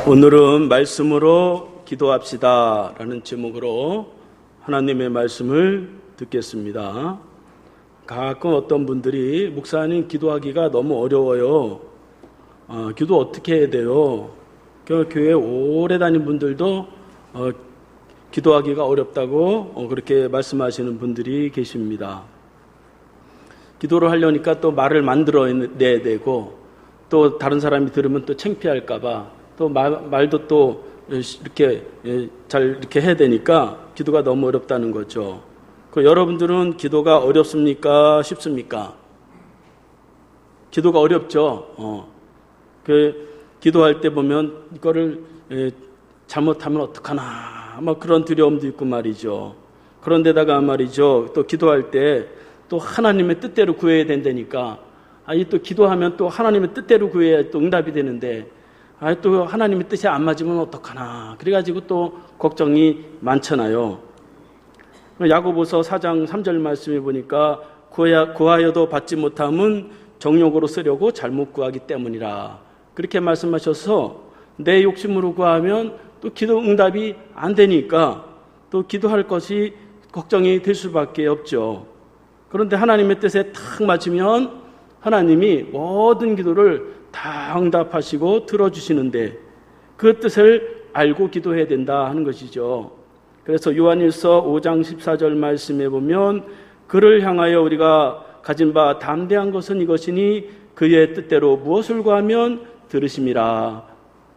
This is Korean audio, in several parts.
오늘은 말씀으로 기도합시다 라는 제목으로 하나님의 말씀을 듣겠습니다. 가끔 어떤 분들이 목사님 기도하기가 너무 어려워요. 기도 어떻게 해야 돼요? 교회 오래 다닌 분들도 기도하기가 어렵다고 그렇게 말씀하시는 분들이 계십니다. 기도를 하려니까 또 말을 만들어내야 되고 또 다른 사람이 들으면 또 창피할까봐 또 말도 또 이렇게 잘 이렇게 해야 되니까 기도가 너무 어렵다는 거죠. 여러분들은 기도가 어렵습니까? 쉽습니까? 기도가 어렵죠. 기도할 때 보면 이거를 잘못하면 어떡하나 막 그런 두려움도 있고 말이죠. 그런데다가 말이죠. 또 기도할 때 또 하나님의 뜻대로 구해야 된다니까. 또 기도하면 또 하나님의 뜻대로 구해야 또 응답이 되는데 또 하나님의 뜻이 안 맞으면 어떡하나. 그래가지고 또 걱정이 많잖아요. 야고보서 4장 3절 말씀에 보니까 구하여도 받지 못함은 정욕으로 쓰려고 잘못 구하기 때문이라. 그렇게 말씀하셔서 내 욕심으로 구하면 또 기도 응답이 안 되니까 또 기도할 것이 걱정이 될 수밖에 없죠. 그런데 하나님의 뜻에 딱 맞으면 하나님이 모든 기도를 다 응답하시고 들어주시는데 그 뜻을 알고 기도해야 된다 하는 것이죠. 그래서 요한일서 5장 14절 말씀에 보면 그를 향하여 우리가 가진 바 담대한 것은 이것이니 그의 뜻대로 무엇을 구하면 들으심이라.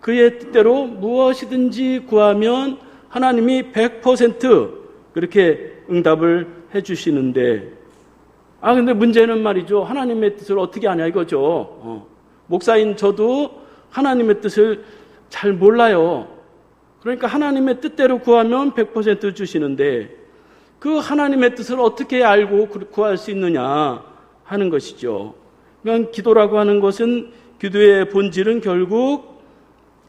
그의 뜻대로 무엇이든지 구하면 하나님이 100% 그렇게 응답을 해주시는데 근데 문제는 말이죠. 하나님의 뜻을 어떻게 아냐 이거죠. 목사인 저도 하나님의 뜻을 잘 몰라요. 그러니까 하나님의 뜻대로 구하면 100% 주시는데 그 하나님의 뜻을 어떻게 알고 구할 수 있느냐 하는 것이죠. 그러니까 기도라고 하는 것은 기도의 본질은 결국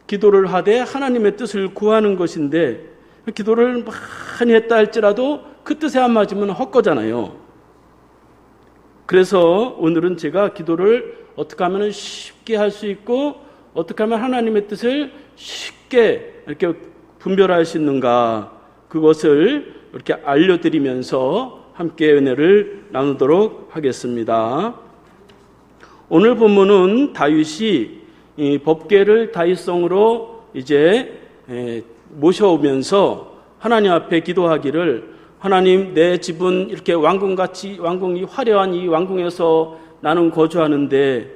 기도를 하되 하나님의 뜻을 구하는 것인데 기도를 많이 했다 할지라도 그 뜻에 안 맞으면 헛거잖아요. 그래서 오늘은 제가 기도를 어떻게 하면 쉽게 할 수 있고 어떻게 하면 하나님의 뜻을 쉽게 이렇게 분별할 수 있는가 그것을 이렇게 알려드리면서 함께 은혜를 나누도록 하겠습니다. 오늘 본문은 다윗이 이 법궤를 다윗성으로 이제 모셔오면서 하나님 앞에 기도하기를 하나님 내 집은 이렇게 왕궁이 화려한 이 왕궁에서 나는 거주하는데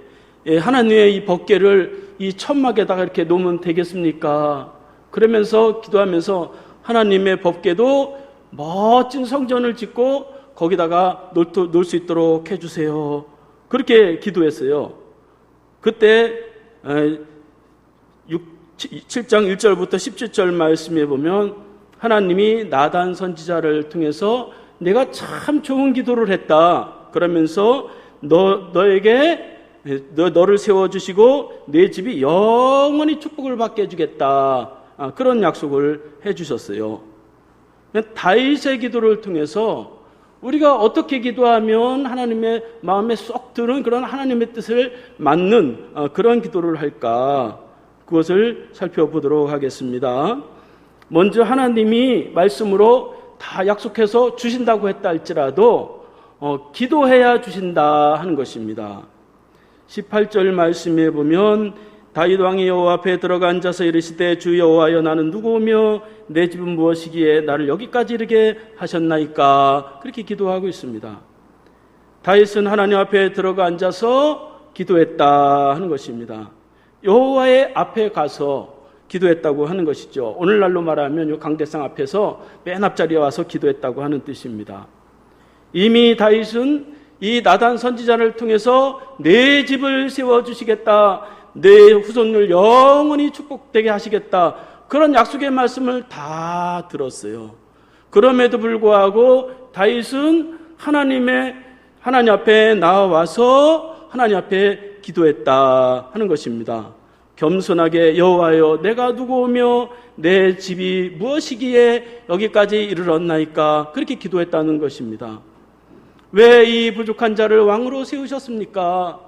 하나님의 이 법궤를 이 천막에다가 이렇게 놓으면 되겠습니까? 그러면서 기도하면서 하나님의 법궤도 멋진 성전을 짓고 거기다가 놓을 수 있도록 해주세요. 그렇게 기도했어요. 그때 7장 1절부터 17절 말씀에 보면 하나님이 나단 선지자를 통해서 내가 참 좋은 기도를 했다. 그러면서 너를 세워주시고 내 집이 영원히 축복을 받게 해주겠다. 그런 약속을 해주셨어요. 다윗의 기도를 통해서 우리가 어떻게 기도하면 하나님의 마음에 쏙 드는 그런 하나님의 뜻을 맞는 그런 기도를 할까? 그것을 살펴보도록 하겠습니다. 먼저 하나님이 말씀으로 다 약속해서 주신다고 했다 할지라도 기도해야 주신다 하는 것입니다. 18절 말씀에 보면 다윗 왕이 여호와 앞에 들어가 앉아서 이르시되 주 여호와여 나는 누구며 내 집은 무엇이기에 나를 여기까지 이르게 하셨나이까 그렇게 기도하고 있습니다. 다윗은 하나님 앞에 들어가 앉아서 기도했다 하는 것입니다. 여호와의 앞에 가서 기도했다고 하는 것이죠. 오늘날로 말하면 이 강대상 앞에서 맨 앞자리에 와서 기도했다고 하는 뜻입니다. 이미 다윗은 이 나단 선지자를 통해서 내 집을 세워주시겠다. 내 후손을 영원히 축복되게 하시겠다. 그런 약속의 말씀을 다 들었어요. 그럼에도 불구하고 다윗은 하나님 앞에 나와서 하나님 앞에 기도했다 하는 것입니다. 겸손하게 여호와여 내가 누구오며 내 집이 무엇이기에 여기까지 이르렀나이까 그렇게 기도했다는 것입니다. 왜 이 부족한 자를 왕으로 세우셨습니까?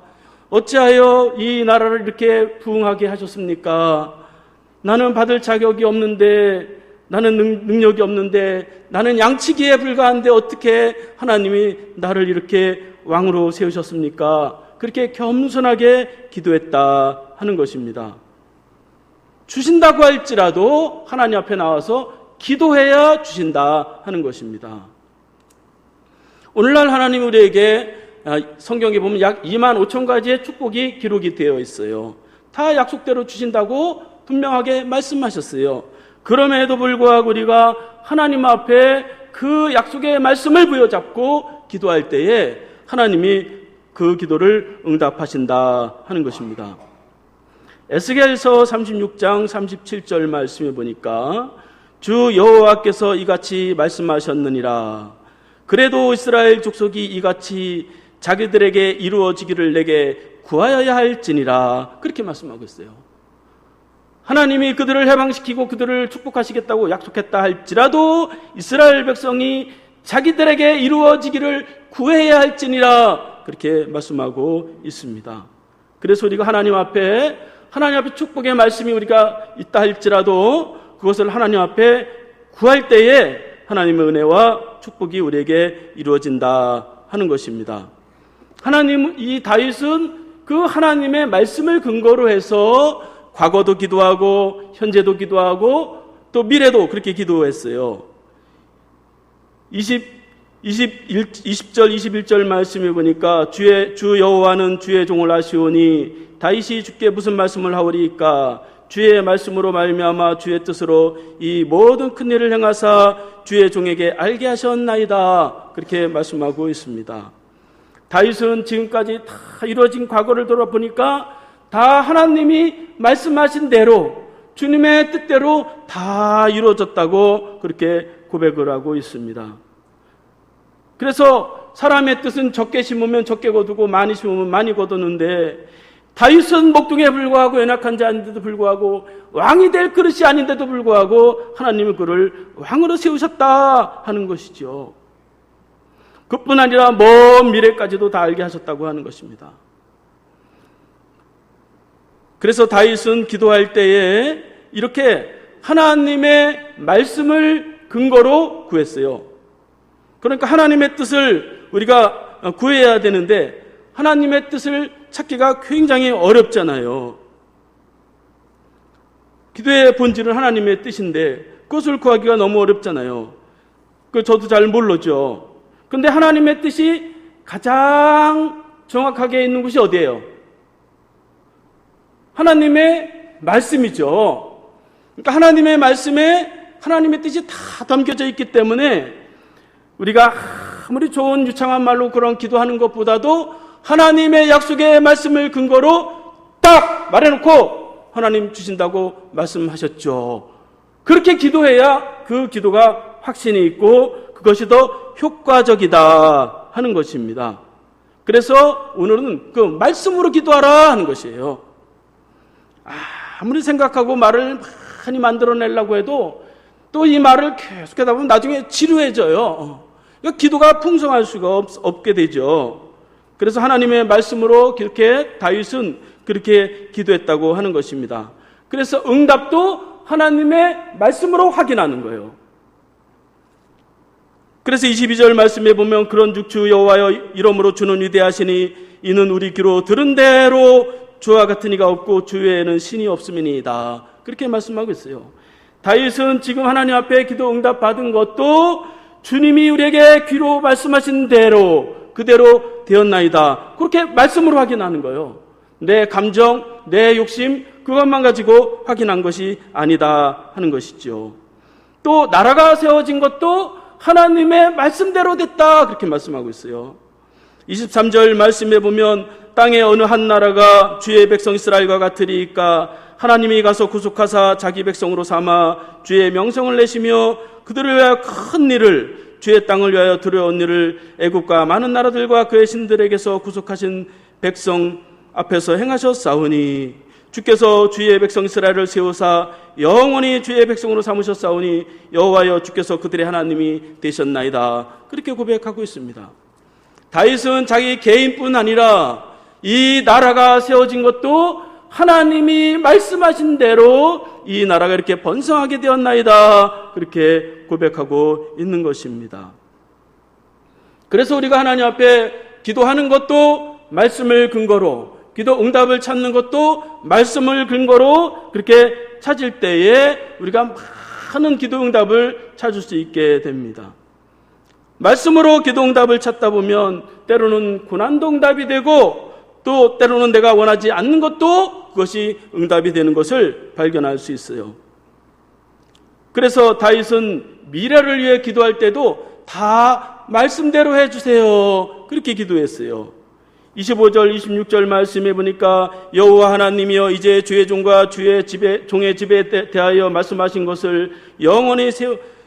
어찌하여 이 나라를 이렇게 부흥하게 하셨습니까? 나는 받을 자격이 없는데, 나는 능력이 없는데, 나는 양치기에 불과한데 어떻게 하나님이 나를 이렇게 왕으로 세우셨습니까? 그렇게 겸손하게 기도했다 하는 것입니다. 주신다고 할지라도 하나님 앞에 나와서 기도해야 주신다 하는 것입니다. 오늘날 하나님 우리에게 성경에 보면 약 2만 5천 가지의 축복이 기록이 되어 있어요. 다 약속대로 주신다고 분명하게 말씀하셨어요. 그럼에도 불구하고 우리가 하나님 앞에 그 약속의 말씀을 부여잡고 기도할 때에 하나님이 그 기도를 응답하신다 하는 것입니다. 에스겔서 36장 37절 말씀에 보니까 주 여호와께서 이같이 말씀하셨느니라. 그래도 이스라엘 족속이 이같이 자기들에게 이루어지기를 내게 구하여야 할지니라. 그렇게 말씀하고 있어요. 하나님이 그들을 해방시키고 그들을 축복하시겠다고 약속했다 할지라도 이스라엘 백성이 자기들에게 이루어지기를 구해야 할지니라. 그렇게 말씀하고 있습니다. 그래서 우리가 하나님 앞에 축복의 말씀이 우리가 있다 할지라도 그것을 하나님 앞에 구할 때에 하나님의 은혜와 축복이 우리에게 이루어진다 하는 것입니다. 이 다윗은 그 하나님의 말씀을 근거로 해서 과거도 기도하고 현재도 기도하고 또 미래도 그렇게 기도했어요. 20절 21절 말씀에 보니까 주 여호와는 주의 종을 아시오니 다윗이 주께 무슨 말씀을 하오리이까? 주의 말씀으로 말미암아 주의 뜻으로 이 모든 큰 일을 행하사 주의 종에게 알게 하셨나이다. 그렇게 말씀하고 있습니다. 다윗은 지금까지 다 이루어진 과거를 돌아보니까 다 하나님이 말씀하신 대로 주님의 뜻대로 다 이루어졌다고 그렇게 고백을 하고 있습니다. 그래서 사람의 뜻은 적게 심으면 적게 거두고 많이 심으면 많이 거두는데 다윗은 목동에 불구하고 연약한 자인데도 불구하고 왕이 될 그릇이 아닌데도 불구하고 하나님은 그를 왕으로 세우셨다 하는 것이죠. 그뿐 아니라 먼 미래까지도 다 알게 하셨다고 하는 것입니다. 그래서 다윗은 기도할 때에 이렇게 하나님의 말씀을 근거로 구했어요. 그러니까 하나님의 뜻을 우리가 구해야 되는데 하나님의 뜻을 찾기가 굉장히 어렵잖아요. 기도의 본질은 하나님의 뜻인데 그것을 구하기가 너무 어렵잖아요. 저도 잘 모르죠. 그런데 하나님의 뜻이 가장 정확하게 있는 곳이 어디예요? 하나님의 말씀이죠. 그러니까 하나님의 말씀에 하나님의 뜻이 다 담겨져 있기 때문에 우리가 아무리 좋은 유창한 말로 그런 기도하는 것보다도 하나님의 약속의 말씀을 근거로 딱 말해놓고 하나님 주신다고 말씀하셨죠. 그렇게 기도해야 그 기도가 확신이 있고 그것이 더 효과적이다 하는 것입니다. 그래서 오늘은 그 말씀으로 기도하라 하는 것이에요. 아무리 생각하고 말을 많이 만들어내려고 해도 또 이 말을 계속하다 보면 나중에 지루해져요. 그러니까 기도가 풍성할 수가 없게 되죠. 그래서 하나님의 말씀으로 그렇게 다윗은 그렇게 기도했다고 하는 것입니다. 그래서 응답도 하나님의 말씀으로 확인하는 거예요. 그래서 22절 말씀에 보면 그런 주 여호와여 이러므로 주는 위대하시니 이는 우리 귀로 들은 대로 주와 같은 이가 없고 주 외에는 신이 없음이니이다. 그렇게 말씀하고 있어요. 다윗은 지금 하나님 앞에 기도 응답 받은 것도 주님이 우리에게 귀로 말씀하신 대로 그대로 되었나이다. 그렇게 말씀으로 확인하는 거예요. 내 감정, 내 욕심 그것만 가지고 확인한 것이 아니다 하는 것이죠. 또 나라가 세워진 것도 하나님의 말씀대로 됐다 그렇게 말씀하고 있어요. 23절 말씀에 보면 땅의 어느 한 나라가 주의 백성 이스라엘과 같으리이까 하나님이 가서 구속하사 자기 백성으로 삼아 주의 명성을 내시며 그들을 위하여 큰 일을 주의 땅을 위하여 두려운 일을 애국과 많은 나라들과 그의 신들에게서 구속하신 백성 앞에서 행하셨사오니 주께서 주의 백성 이스라엘을 세우사 영원히 주의 백성으로 삼으셨사오니 여호와여 주께서 그들의 하나님이 되셨나이다. 그렇게 고백하고 있습니다. 다윗은 자기 개인뿐 아니라 이 나라가 세워진 것도 하나님이 말씀하신 대로 이 나라가 이렇게 번성하게 되었나이다. 그렇게 고백하고 있는 것입니다. 그래서 우리가 하나님 앞에 기도하는 것도 말씀을 근거로, 기도 응답을 찾는 것도 말씀을 근거로 그렇게 찾을 때에 우리가 많은 기도 응답을 찾을 수 있게 됩니다. 말씀으로 기도 응답을 찾다 보면 때로는 고난도 응답이 되고 또 때로는 내가 원하지 않는 것도 그것이 응답이 되는 것을 발견할 수 있어요. 그래서 다윗은 미래를 위해 기도할 때도 다 말씀대로 해주세요. 그렇게 기도했어요. 25절 26절 말씀해 보니까 여호와 하나님이여 이제 주의 종과 주의 종의 집에 대하여 말씀하신 것을 영원히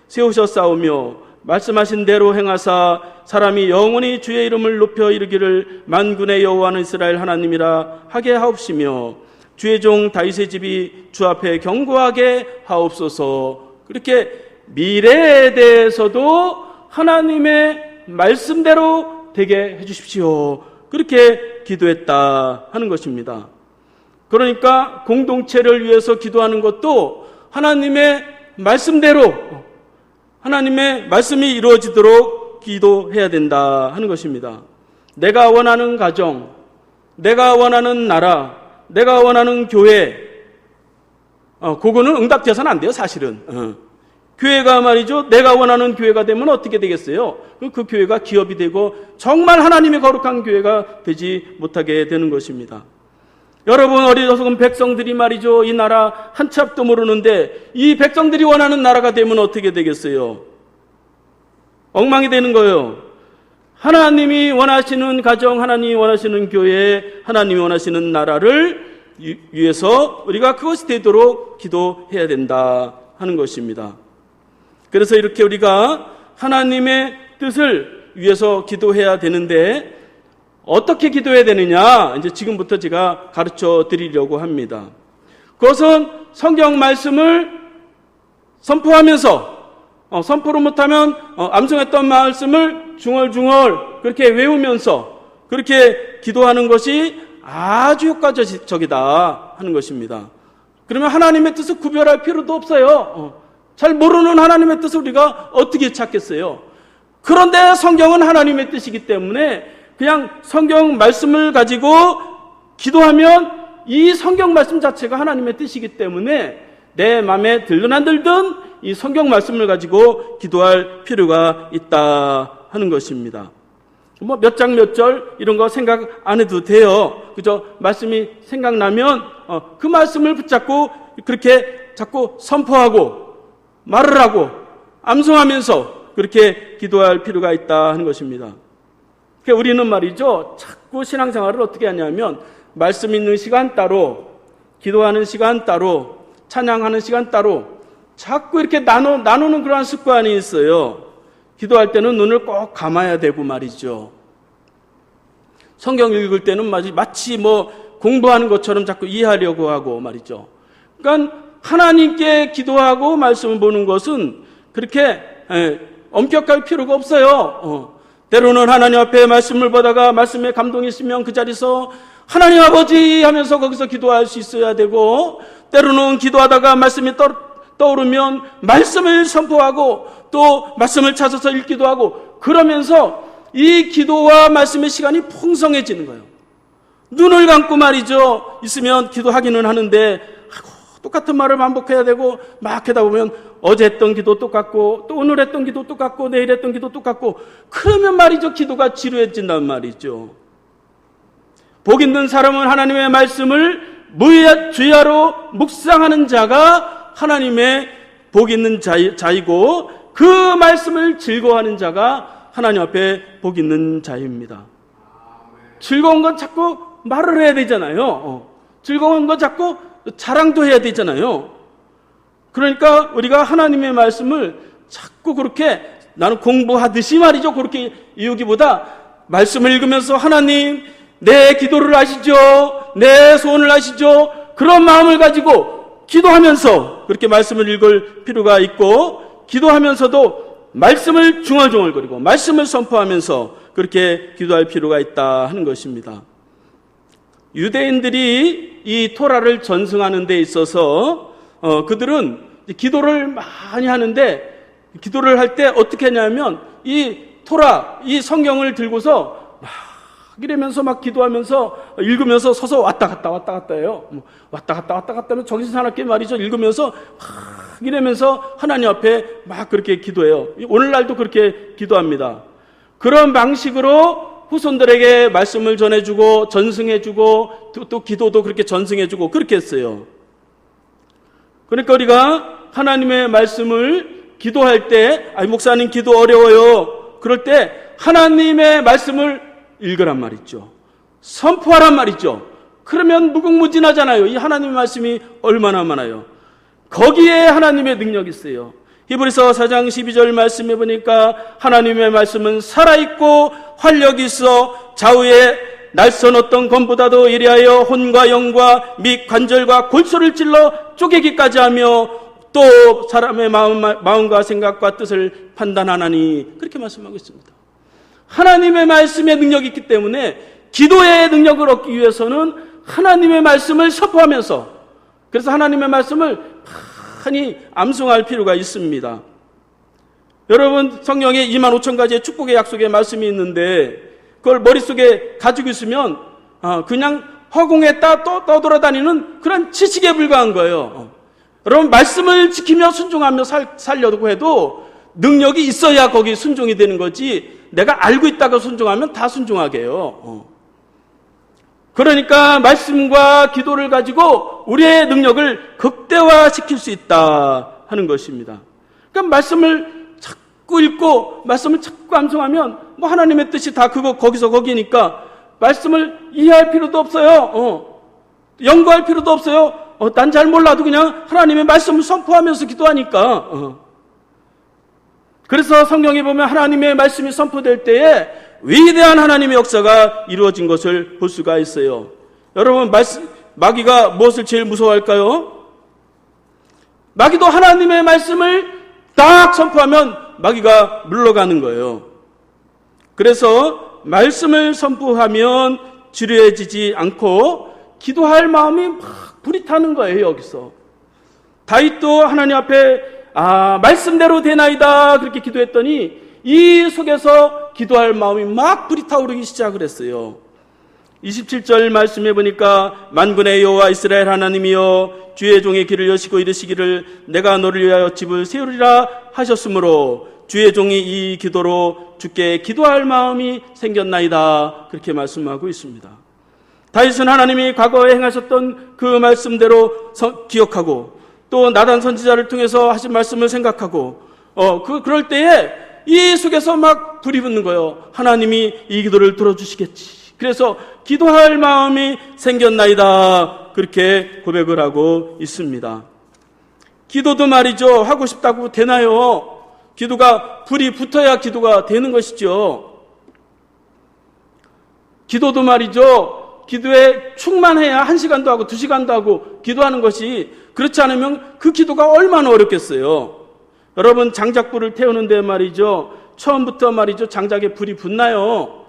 세우셨사오며 말씀하신 대로 행하사 사람이 영원히 주의 이름을 높여 이르기를 만군의 여호와는 이스라엘 하나님이라 하게 하옵시며 주의 종 다윗의 집이 주 앞에 견고하게 하옵소서. 그렇게 미래에 대해서도 하나님의 말씀대로 되게 해주십시오. 그렇게 기도했다 하는 것입니다. 그러니까 공동체를 위해서 기도하는 것도 하나님의 말씀대로, 하나님의 말씀이 이루어지도록 기도해야 된다 하는 것입니다. 내가 원하는 가정, 내가 원하는 나라, 내가 원하는 교회, 그거는 응답돼서는 안 돼요, 사실은. 교회가 말이죠, 내가 원하는 교회가 되면 어떻게 되겠어요? 그 교회가 기업이 되고 정말 하나님의 거룩한 교회가 되지 못하게 되는 것입니다. 여러분, 어리석은 백성들이 말이죠, 이 나라 한 치 앞도 모르는데 이 백성들이 원하는 나라가 되면 어떻게 되겠어요? 엉망이 되는 거예요. 하나님이 원하시는 가정, 하나님이 원하시는 교회, 하나님이 원하시는 나라를 위해서 우리가 그것이 되도록 기도해야 된다 하는 것입니다. 그래서 이렇게 우리가 하나님의 뜻을 위해서 기도해야 되는데 어떻게 기도해야 되느냐, 이제 지금부터 제가 가르쳐 드리려고 합니다. 그것은 성경 말씀을 선포하면서, 선포를 못하면 암송했던 말씀을 중얼중얼 그렇게 외우면서 그렇게 기도하는 것이 아주 효과적이다 하는 것입니다. 그러면 하나님의 뜻을 구별할 필요도 없어요. 잘 모르는 하나님의 뜻을 우리가 어떻게 찾겠어요? 그런데 성경은 하나님의 뜻이기 때문에 그냥 성경 말씀을 가지고 기도하면 이 성경 말씀 자체가 하나님의 뜻이기 때문에 내 마음에 들든 안 들든 이 성경 말씀을 가지고 기도할 필요가 있다 하는 것입니다. 뭐 몇 장 몇 절 이런 거 생각 안 해도 돼요. 그저 말씀이 생각나면 그 말씀을 붙잡고 그렇게 자꾸 선포하고 말을 하고 암송하면서 그렇게 기도할 필요가 있다 하는 것입니다. 그러니까 우리는 말이죠, 자꾸 신앙생활을 어떻게 하냐면 말씀 있는 시간 따로, 기도하는 시간 따로, 찬양하는 시간 따로 자꾸 이렇게 나누는 그러한 습관이 있어요. 기도할 때는 눈을 꼭 감아야 되고 말이죠. 성경 읽을 때는 마치 뭐 공부하는 것처럼 자꾸 이해하려고 하고 말이죠. 그러니까 하나님께 기도하고 말씀을 보는 것은 그렇게 엄격할 필요가 없어요. 때로는 하나님 앞에 말씀을 보다가 말씀에 감동이 있으면 그 자리에서 하나님 아버지 하면서 거기서 기도할 수 있어야 되고, 때로는 기도하다가 말씀이 떠오르면 말씀을 선포하고 또 말씀을 찾아서 읽기도 하고, 그러면서 이 기도와 말씀의 시간이 풍성해지는 거예요. 눈을 감고 말이죠, 있으면 기도하기는 하는데 똑같은 말을 반복해야 되고 막 하다 보면 어제 했던 기도 똑같고 또 오늘 했던 기도 똑같고 내일 했던 기도 똑같고, 그러면 말이죠, 기도가 지루해진단 말이죠. 복 있는 사람은 하나님의 말씀을 주야로 묵상하는 자가 하나님의 복 있는 자이고, 그 말씀을 즐거워하는 자가 하나님 앞에 복 있는 자입니다. 즐거운 건 자꾸 말을 해야 되잖아요. 즐거운 건 자꾸 자랑도 해야 되잖아요. 그러니까 우리가 하나님의 말씀을 자꾸 그렇게 나는 공부하듯이 말이죠, 그렇게 이유기보다 말씀을 읽으면서 하나님 내 기도를 아시죠, 내 소원을 아시죠, 그런 마음을 가지고 기도하면서 그렇게 말씀을 읽을 필요가 있고, 기도하면서도 말씀을 중얼중얼거리고 말씀을 선포하면서 그렇게 기도할 필요가 있다 하는 것입니다. 유대인들이 이 토라를 전승하는 데 있어서 그들은 기도를 많이 하는데, 기도를 할 때 어떻게 하냐면 이 토라, 이 성경을 들고서 막 이러면서 막 기도하면서 읽으면서 서서 왔다 갔다 해요. 왔다 갔다 하면 정신사납게 말이죠. 읽으면서 막 이러면서 하나님 앞에 막 그렇게 기도해요. 오늘날도 그렇게 기도합니다. 그런 방식으로 후손들에게 말씀을 전해주고 전승해주고 또 기도도 그렇게 전승해주고 그렇게 했어요. 그러니까 우리가 하나님의 말씀을 기도할 때, 목사님 기도 어려워요. 그럴 때 하나님의 말씀을 읽으란 말이죠. 선포하란 말이죠. 그러면 무궁무진하잖아요. 이 하나님의 말씀이 얼마나 많아요. 거기에 하나님의 능력이 있어요. 히브리서 4장 12절 말씀해 보니까 하나님의 말씀은 살아있고 활력이 있어 좌우에 날선 어떤 검보다도 예리하여 혼과 영과 및 관절과 골소를 찔러 쪼개기까지 하며 또 사람의 마음과 생각과 뜻을 판단하나니, 그렇게 말씀하고 있습니다. 하나님의 말씀에 능력이 있기 때문에 기도의 능력을 얻기 위해서는 하나님의 말씀을 선포하면서, 그래서 하나님의 말씀을 많이 암송할 필요가 있습니다. 여러분, 성경에 25,000가지의 축복의 약속의 말씀이 있는데 그걸 머릿속에 가지고 있으면 그냥 허공에 떠돌아다니는 그런 지식에 불과한 거예요. 여러분, 말씀을 지키며 순종하며 살려고 해도 능력이 있어야 거기 순종이 되는 거지, 내가 알고 있다가 순종하면 다 순종하게 해요. 그러니까 말씀과 기도를 가지고 우리의 능력을 극대화시킬 수 있다 하는 것입니다. 그러니까 말씀을 자꾸 읽고 말씀을 자꾸 암송하면 하나님의 뜻이 다 거기서 거기니까 말씀을 이해할 필요도 없어요. 연구할 필요도 없어요. 난 잘 몰라도 그냥 하나님의 말씀을 선포하면서 기도하니까. 그래서 성경에 보면 하나님의 말씀이 선포될 때에 위대한 하나님의 역사가 이루어진 것을 볼 수가 있어요. 여러분, 마귀가 무엇을 제일 무서워할까요? 마귀도 하나님의 말씀을 딱 선포하면 마귀가 물러가는 거예요. 그래서 말씀을 선포하면 지루해지지 않고 기도할 마음이 막 불이 타는 거예요. 여기서 다윗도 하나님 앞에 말씀대로 되나이다 그렇게 기도했더니 이 속에서 기도할 마음이 막 불이 타오르기 시작을 했어요. 27절 말씀해 보니까 만군의 여호와 이스라엘 하나님이여 주의 종의 길을 여시고 이르시기를 내가 너를 위하여 집을 세우리라 하셨으므로 주의 종이 이 기도로 주께 기도할 마음이 생겼나이다 그렇게 말씀하고 있습니다. 다윗은 하나님이 과거에 행하셨던 그 말씀대로 기억하고 또 나단 선지자를 통해서 하신 말씀을 생각하고 그럴 때에 이 속에서 막 불이 붙는 거예요. 하나님이 이 기도를 들어주시겠지. 그래서 기도할 마음이 생겼나이다 그렇게 고백을 하고 있습니다. 기도도 말이죠, 하고 싶다고 되나요? 기도가 불이 붙어야 기도가 되는 것이죠. 기도도 말이죠, 기도에 충만해야 1시간도 하고 2시간도 하고 기도하는 것이, 그렇지 않으면 그 기도가 얼마나 어렵겠어요. 여러분, 장작불을 태우는데 말이죠, 처음부터 말이죠 장작에 불이 붙나요?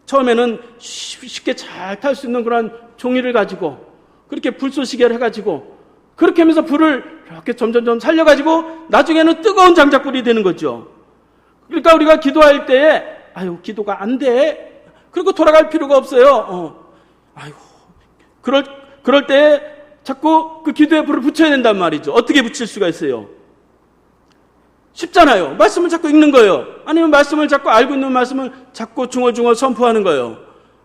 처음에는 쉽게 잘 탈 수 있는 그런 종이를 가지고 그렇게 불쏘시개를 해가지고 그렇게 하면서 불을 이렇게 점점 살려가지고 나중에는 뜨거운 장작불이 되는 거죠. 그러니까 우리가 기도할 때에 기도가 안 돼, 그리고 돌아갈 필요가 없어요. 그럴 때 자꾸 그 기도에 불을 붙여야 된단 말이죠. 어떻게 붙일 수가 있어요? 쉽잖아요. 말씀을 자꾸 읽는 거예요. 아니면 말씀을 자꾸 알고 있는 말씀을 자꾸 중얼중얼 선포하는 거예요.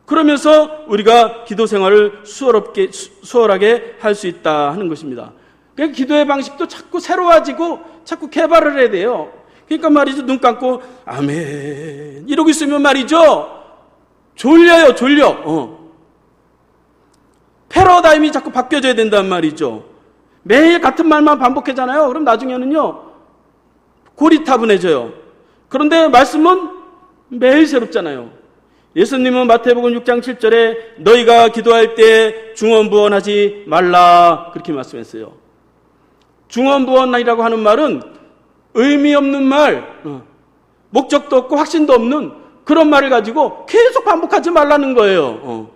그러면서 우리가 기도 생활을 수월하게 할 수 있다 하는 것입니다. 그러니까 기도의 방식도 자꾸 새로워지고 자꾸 개발을 해야 돼요. 그러니까 말이죠, 눈 감고 아멘 이러고 있으면 말이죠 졸려요. 패러다임이 자꾸 바뀌어져야 된단 말이죠. 매일 같은 말만 반복하잖아요. 그럼 나중에는요 고리타분해져요. 그런데 말씀은 매일 새롭잖아요. 예수님은 마태복음 6장 7절에 너희가 기도할 때 중언부언하지 말라 그렇게 말씀했어요. 중언부언이라고 하는 말은 의미 없는 말, 목적도 없고 확신도 없는 그런 말을 가지고 계속 반복하지 말라는 거예요.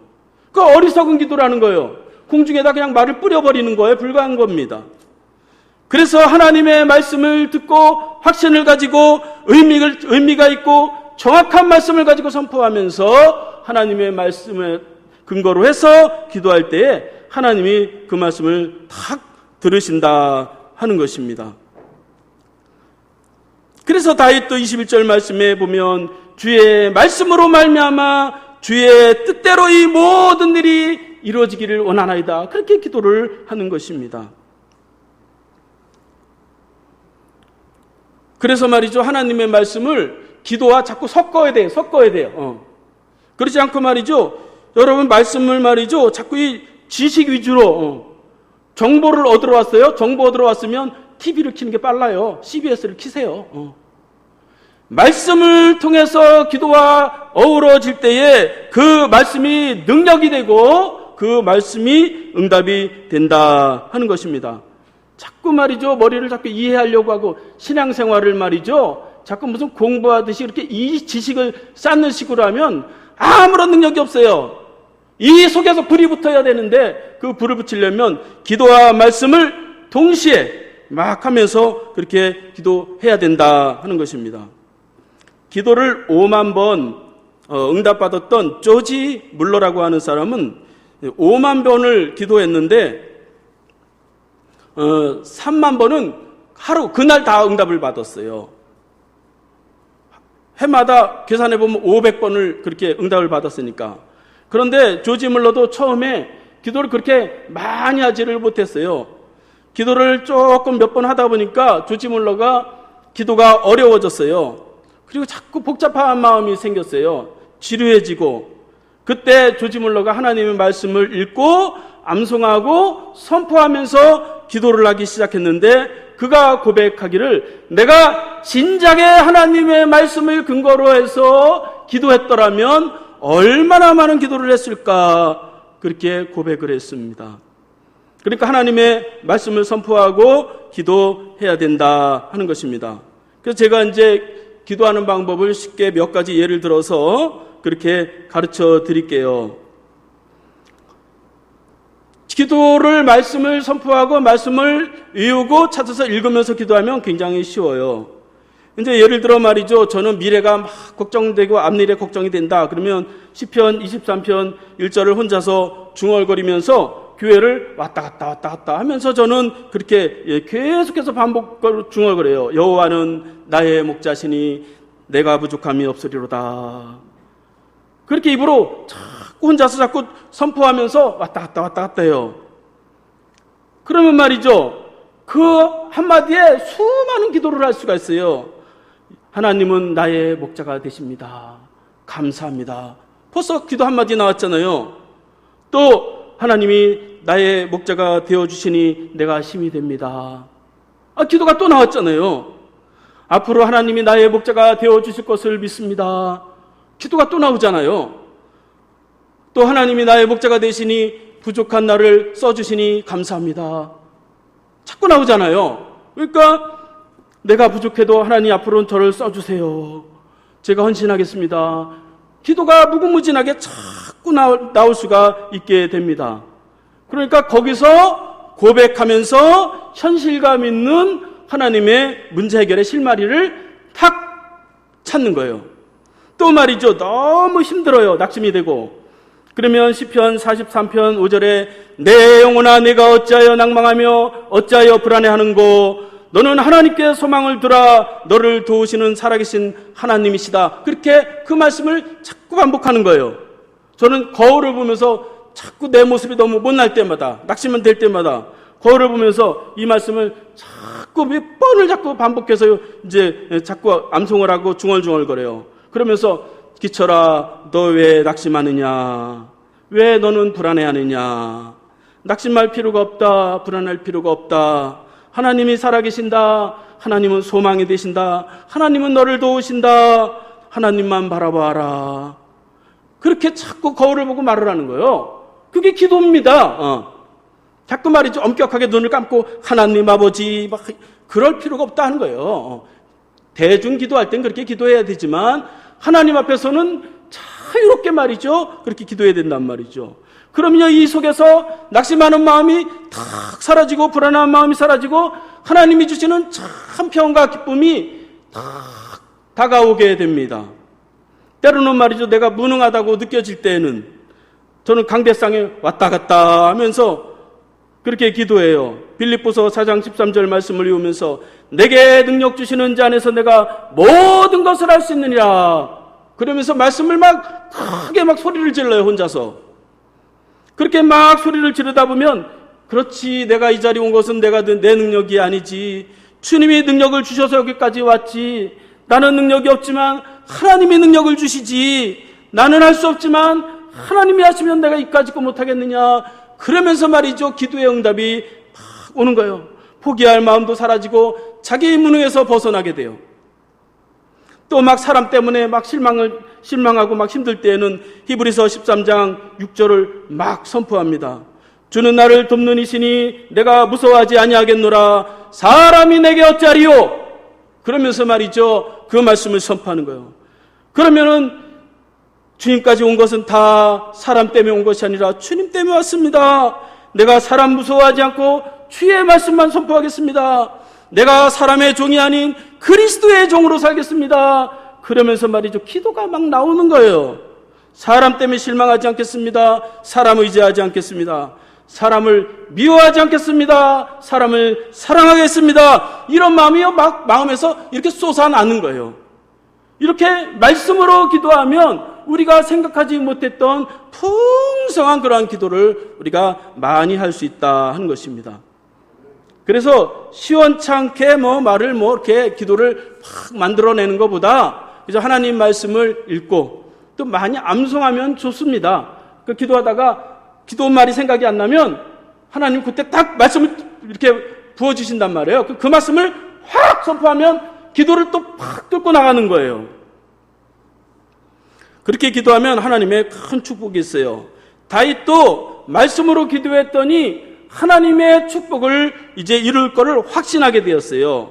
그 어리석은 기도라는 거예요. 공중에다 그냥 말을 뿌려버리는 거에 불과한 겁니다. 그래서 하나님의 말씀을 듣고 확신을 가지고 의미가 있고 정확한 말씀을 가지고 선포하면서 하나님의 말씀에 근거로 해서 기도할 때에 하나님이 그 말씀을 탁 들으신다 하는 것입니다. 그래서 다윗도 21절 말씀에 보면 주의 말씀으로 말미암아 주의 뜻대로 이 모든 일이 이루어지기를 원하나이다. 그렇게 기도를 하는 것입니다. 그래서 말이죠. 하나님의 말씀을 기도와 자꾸 섞어야 돼요. 그렇지 않고 말이죠. 여러분 말씀을 말이죠. 자꾸 이 지식 위주로 정보를 얻으러 왔어요. 정보 얻으러 왔으면 TV를 켜는 게 빨라요. CBS를 켜세요. 말씀을 통해서 기도와 어우러질 때에 그 말씀이 능력이 되고 그 말씀이 응답이 된다 하는 것입니다. 자꾸 말이죠. 머리를 자꾸 이해하려고 하고 신앙생활을 말이죠. 자꾸 무슨 공부하듯이 이렇게 이 지식을 쌓는 식으로 하면 아무런 능력이 없어요. 이 속에서 불이 붙어야 되는데 그 불을 붙이려면 기도와 말씀을 동시에 막 하면서 그렇게 기도해야 된다 하는 것입니다. 기도를 5만 번 응답받았던 조지 물러라고 하는 사람은 5만 번을 기도했는데 3만 번은 하루 그날 다 응답을 받았어요. 해마다 계산해 보면 500번을 그렇게 응답을 받았으니까. 그런데 조지 물러도 처음에 기도를 그렇게 많이 하지를 못했어요. 기도를 조금 몇 번 하다 보니까 조지 물러가 기도가 어려워졌어요. 그리고 자꾸 복잡한 마음이 생겼어요. 지루해지고. 그때 조지 물러가 하나님의 말씀을 읽고 암송하고 선포하면서 기도를 하기 시작했는데 그가 고백하기를 내가 진작에 하나님의 말씀을 근거로 해서 기도했더라면 얼마나 많은 기도를 했을까 그렇게 고백을 했습니다. 그러니까 하나님의 말씀을 선포하고 기도해야 된다 하는 것입니다. 그래서 제가 이제 기도하는 방법을 쉽게 몇 가지 예를 들어서 그렇게 가르쳐 드릴게요. 기도를 말씀을 선포하고 말씀을 외우고 찾아서 읽으면서 기도하면 굉장히 쉬워요. 이제 예를 들어 말이죠. 저는 미래가 막 걱정되고 앞일에 걱정이 된다. 그러면 시편 23편 1절을 혼자서 중얼거리면서 교회를 왔다 갔다 하면서 저는 그렇게 계속해서 반복적으로 중얼거려요. 여호와는 나의 목자시니 내가 부족함이 없으리로다. 그렇게 입으로 자꾸 혼자서 자꾸 선포하면서 왔다 갔다 해요. 그러면 말이죠. 그 한마디에 수많은 기도를 할 수가 있어요. 하나님은 나의 목자가 되십니다. 감사합니다. 벌써 기도 한마디 나왔잖아요. 또 하나님이 나의 목자가 되어주시니 내가 힘이 됩니다. 기도가 또 나왔잖아요. 앞으로 하나님이 나의 목자가 되어주실 것을 믿습니다. 기도가 또 나오잖아요. 또 하나님이 나의 목자가 되시니 부족한 나를 써주시니 감사합니다. 자꾸 나오잖아요. 그러니까 내가 부족해도 하나님 앞으로는 저를 써주세요. 제가 헌신하겠습니다. 기도가 무궁무진하게 자꾸 나올 수가 있게 됩니다. 그러니까 거기서 고백하면서 현실감 있는 하나님의 문제 해결의 실마리를 탁 찾는 거예요. 또 말이죠. 너무 힘들어요. 낙심이 되고. 그러면 시편 43편 5절에 내 영혼아 내가 어찌하여 낭망하며 어찌하여 불안해하는고 너는 하나님께 소망을 두라 너를 도우시는 살아계신 하나님이시다. 그렇게 그 말씀을 자꾸 반복하는 거예요. 저는 거울을 보면서 자꾸 내 모습이 너무 못날 때마다 낙심만 될 때마다 거울을 보면서 이 말씀을 자꾸 몇 번을 자꾸 반복해서 이제 자꾸 암송을 하고 중얼중얼거려요. 그러면서 기철아 너 왜 낙심하느냐? 왜 너는 불안해하느냐? 낙심할 필요가 없다. 불안할 필요가 없다. 하나님이 살아계신다. 하나님은 소망이 되신다. 하나님은 너를 도우신다. 하나님만 바라봐라. 그렇게 자꾸 거울을 보고 말을 하는 거예요. 그게 기도입니다. 자꾸 말이죠. 엄격하게 눈을 감고 하나님 아버지 막 그럴 필요가 없다 하는 거예요. 대중 기도할 땐 그렇게 기도해야 되지만 하나님 앞에서는 자유롭게 말이죠. 그렇게 기도해야 된단 말이죠. 그러면요, 이 속에서 낙심하는 마음이 탁 사라지고 불안한 마음이 사라지고 하나님이 주시는 참 평안과 기쁨이 탁 다가오게 됩니다. 때로는 말이죠, 내가 무능하다고 느껴질 때에는 저는 강대상에 왔다 갔다 하면서 그렇게 기도해요. 빌립보서 4장 13절 말씀을 외우면서 내게 능력 주시는 자 안에서 내가 모든 것을 할 수 있느니라. 그러면서 말씀을 막 크게 막 소리를 질러요, 혼자서. 그렇게 막 소리를 지르다 보면 그렇지, 내가 이 자리에 온 것은 내 능력이 아니지. 주님이 능력을 주셔서 여기까지 왔지. 나는 능력이 없지만 하나님이 능력을 주시지. 나는 할 수 없지만 하나님이 하시면 내가 이까짓 거 못하겠느냐. 그러면서 말이죠, 기도의 응답이 막 오는 거예요. 포기할 마음도 사라지고 자기 무능에서 벗어나게 돼요. 또 막 사람 때문에 막 실망하고 막 힘들 때에는 히브리서 13장 6절을 막 선포합니다. 주는 나를 돕는 이시니 내가 무서워하지 아니하겠노라. 사람이 내게 어찌하리요? 그러면서 말이죠, 그 말씀을 선포하는 거예요. 그러면은 주님까지 온 것은 다 사람 때문에 온 것이 아니라 주님 때문에 왔습니다. 내가 사람 무서워하지 않고 주의 말씀만 선포하겠습니다. 내가 사람의 종이 아닌 그리스도의 종으로 살겠습니다. 그러면서 말이죠, 기도가 막 나오는 거예요. 사람 때문에 실망하지 않겠습니다. 사람 의지하지 않겠습니다. 사람을 미워하지 않겠습니다. 사람을 사랑하겠습니다. 이런 마음이요, 막 마음에서 이렇게 솟아나는 거예요. 이렇게 말씀으로 기도하면 우리가 생각하지 못했던 풍성한 그러한 기도를 우리가 많이 할 수 있다 하는 것입니다. 그래서 시원찮게 말을 이렇게 기도를 막 만들어내는 것보다 그래서 하나님 말씀을 읽고 또 많이 암송하면 좋습니다. 그 기도하다가 기도 말이 생각이 안 나면 하나님 그때 딱 말씀을 이렇게 부어주신단 말이에요. 그 말씀을 확 선포하면 기도를 또 팍 뚫고 나가는 거예요. 그렇게 기도하면 하나님의 큰 축복이 있어요. 다윗도 말씀으로 기도했더니 하나님의 축복을 이제 이룰 거를 확신하게 되었어요.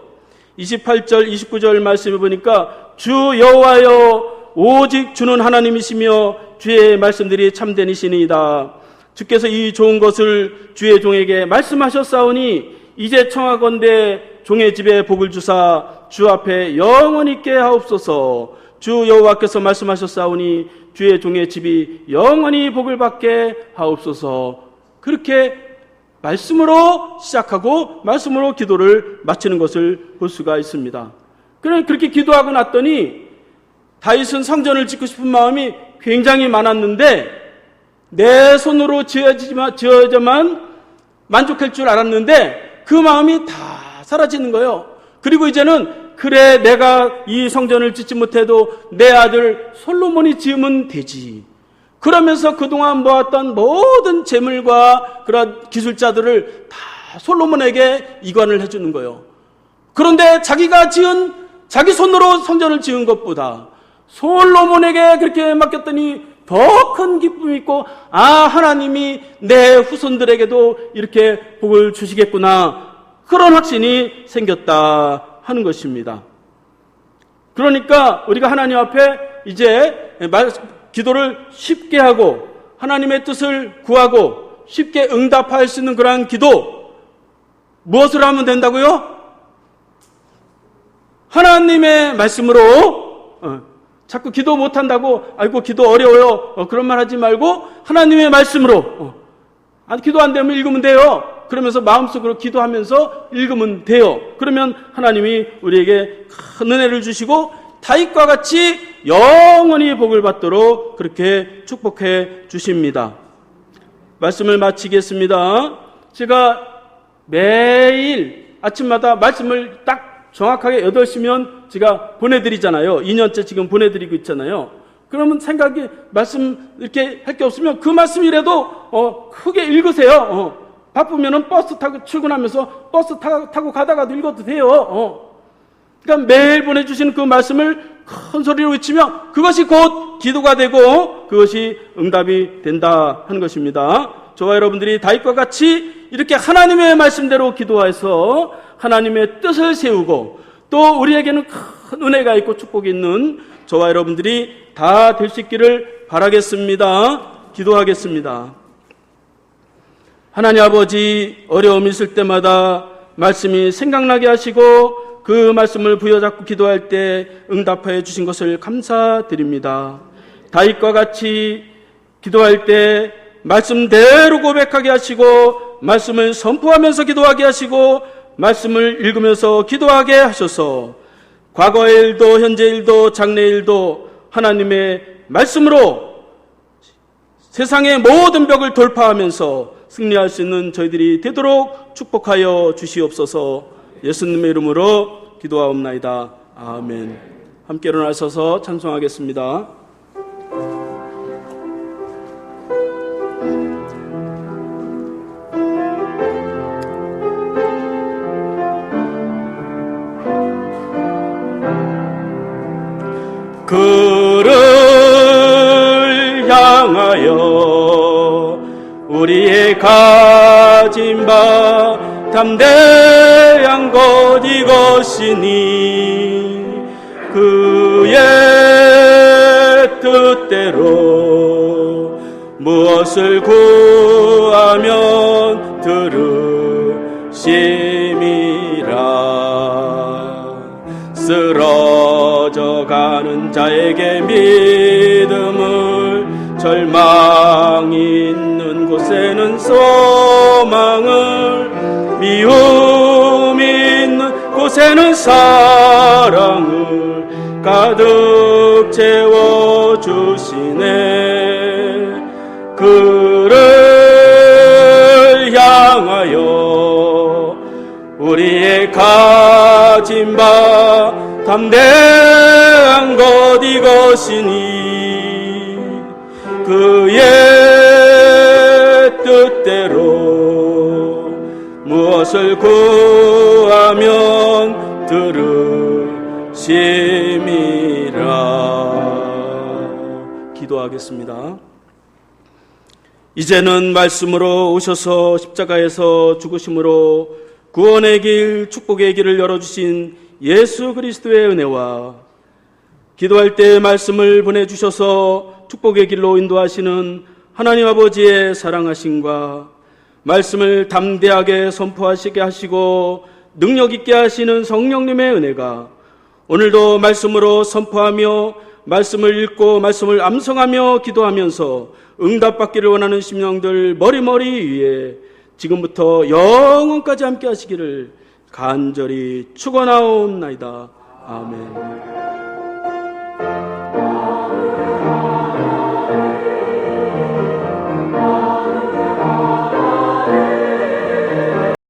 28절, 29절 말씀을 보니까 주 여호와여 오직 주는 하나님이시며 주의 말씀들이 참된 이시니이다. 주께서 이 좋은 것을 주의 종에게 말씀하셨사오니 이제 청하건대 종의 집에 복을 주사 주 앞에 영원히 있게 하옵소서. 주 여호와께서 말씀하셨사오니 주의 종의 집이 영원히 복을 받게 하옵소서. 그렇게 말씀으로 시작하고 말씀으로 기도를 마치는 것을 볼 수가 있습니다. 그렇게 기도하고 났더니 다윗은 성전을 짓고 싶은 마음이 굉장히 많았는데 내 손으로 지어야만 만족할 줄 알았는데 그 마음이 다 사라지는 거예요. 그리고 이제는 그래, 내가 이 성전을 짓지 못해도 내 아들 솔로몬이 지으면 되지. 그러면서 그동안 모았던 모든 재물과 그런 기술자들을 다 솔로몬에게 이관을 해주는 거예요. 그런데 자기 손으로 성전을 지은 것보다 솔로몬에게 그렇게 맡겼더니 더 큰 기쁨이 있고, 하나님이 내 후손들에게도 이렇게 복을 주시겠구나. 그런 확신이 생겼다 하는 것입니다. 그러니까 우리가 하나님 앞에 이제 기도를 쉽게 하고 하나님의 뜻을 구하고 쉽게 응답할 수 있는 그러한 기도, 무엇을 하면 된다고요? 하나님의 말씀으로. 자꾸 기도 못한다고 아이고 기도 어려워요 그런 말 하지 말고 하나님의 말씀으로 기도 안 되면 읽으면 돼요. 그러면서 마음속으로 기도하면서 읽으면 돼요. 그러면 하나님이 우리에게 큰 은혜를 주시고 다윗과 같이 영원히 복을 받도록 그렇게 축복해 주십니다. 말씀을 마치겠습니다. 제가 매일 아침마다 말씀을 딱 정확하게 8시면 제가 보내드리잖아요. 2년째 지금 보내드리고 있잖아요. 그러면 생각이 말씀 이렇게 할 게 없으면 그 말씀이라도 크게 읽으세요. 바쁘면은 버스 타고 출근하면서 버스 타고 가다가도 읽어도 돼요. 그러니까 매일 보내주시는 그 말씀을 큰 소리로 외치면 그것이 곧 기도가 되고 그것이 응답이 된다 하는 것입니다. 저와 여러분들이 다윗과 같이 이렇게 하나님의 말씀대로 기도해서 하나님의 뜻을 세우고 또 우리에게는 큰 은혜가 있고 축복이 있는 저와 여러분들이 다 될 수 있기를 바라겠습니다. 기도하겠습니다. 하나님 아버지, 어려움이 있을 때마다 말씀이 생각나게 하시고 그 말씀을 부여잡고 기도할 때 응답하여 주신 것을 감사드립니다. 다윗과 같이 기도할 때 말씀대로 고백하게 하시고 말씀을 선포하면서 기도하게 하시고 말씀을 읽으면서 기도하게 하셔서 과거의 일도 현재 일도 장래 일도 하나님의 말씀으로 세상의 모든 벽을 돌파하면서 승리할 수 있는 저희들이 되도록 축복하여 주시옵소서. 예수님의 이름으로 기도하옵나이다. 아멘. 함께 일어나셔서 찬송하겠습니다. 그를 향하여 우리의 가진 바 담대한 것 이것이니 그의 뜻대로 무엇을 구하면 들으심이라. 쓰러져가는 자에게 믿음을, 절망이 있는 곳에는 소망을, 미움이 있는 곳에는 사랑을 가득 채워주시네. 그를 향하여 우리의 가진 바 담대한 것 이것이니 그의 뜻대로 무엇을 구하면 들으심이라. 기도하겠습니다. 이제는 말씀으로 오셔서 십자가에서 죽으심으로 구원의 길, 축복의 길을 열어주신 예수 그리스도의 은혜와 기도할 때 말씀을 보내주셔서 축복의 길로 인도하시는 하나님 아버지의 사랑하심과 말씀을 담대하게 선포하시게 하시고 능력 있게 하시는 성령님의 은혜가 오늘도 말씀으로 선포하며 말씀을 읽고 말씀을 암송하며 기도하면서 응답받기를 원하는 심령들 머리머리 위에 지금부터 영원까지 함께 하시기를 간절히 축원하옵나이다. 아멘.